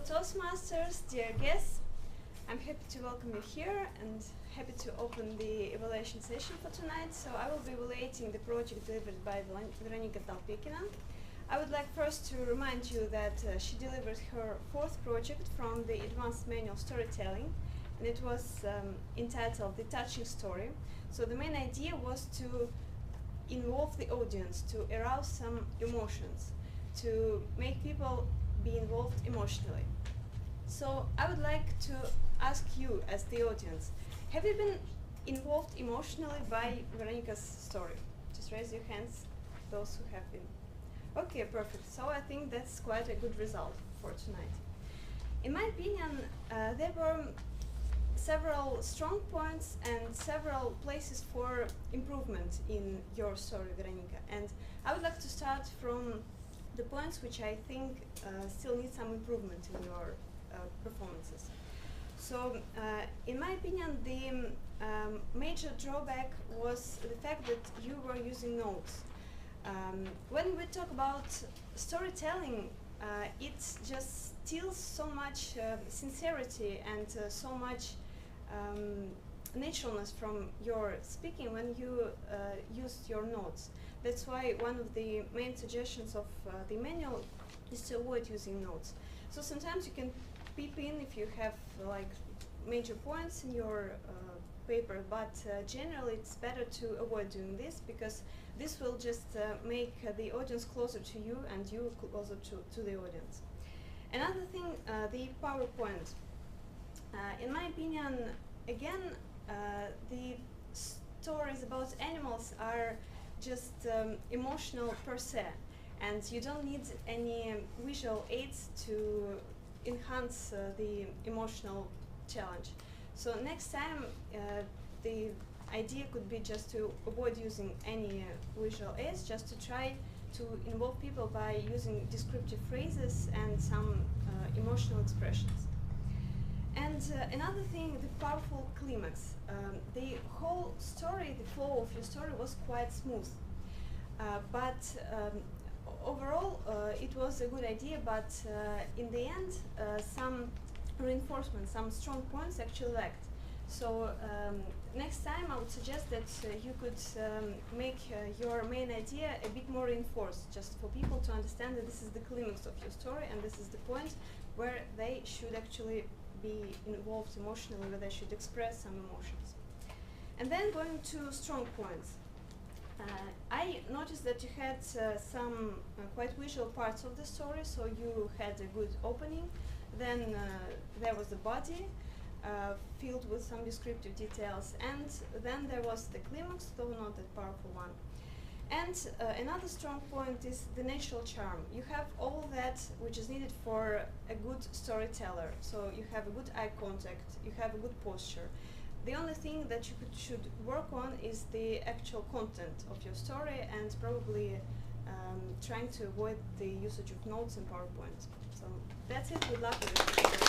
Toastmasters, dear guests, I'm happy to welcome you here and happy to open the evaluation session for tonight. So I will be evaluating the project delivered by Veronika Tolpekina. I would like first to remind you that she delivered her fourth project from the advanced manual storytelling, and it was entitled The Touching Story. So the main idea was to involve the audience, to arouse some emotions, to make people be involved emotionally. So I would like to ask you as the audience, have you been involved emotionally by Veronika's story? Just raise your hands, those who have been. Okay, perfect. So I think that's quite a good result for tonight. In my opinion, there were several strong points and several places for improvement in your story, Veronika. And I would like to start from the points which I think still need some improvement in your performances. So, in my opinion, the major drawback was the fact that you were using notes. When we talk about storytelling, it just steals so much sincerity and so much naturalness from your speaking when you use your notes. That's why one of the main suggestions of the manual is to avoid using notes. So sometimes you can peep in if you have like major points in your paper, but generally it's better to avoid doing this, because this will just make the audience closer to you and you closer to the audience. Another thing, the PowerPoint. In my opinion, again, the stories about animals are just emotional per se, and you don't need any visual aids to enhance the emotional challenge. So next time the idea could be just to avoid using any visual aids, just to try to involve people by using descriptive phrases and some emotional expressions. And another thing, the powerful climax. The whole story, the flow of your story was quite smooth. But overall, it was a good idea, but in the end, some reinforcement, some strong points actually lacked. So next time I would suggest that you could make your main idea a bit more reinforced, just for people to understand that this is the climax of your story and this is the point where they should actually be involved emotionally, where they should express some emotions. And then going to strong points. I noticed that you had some quite visual parts of the story, so you had a good opening, then there was the body filled with some descriptive details, and then there was the climax, though not that powerful one. And another strong point is the natural charm. You have all that which is needed for a good storyteller. So you have a good eye contact, you have a good posture. The only thing that you should work on is the actual content of your story, and probably trying to avoid the usage of notes in PowerPoint. So that's it. Good luck with it.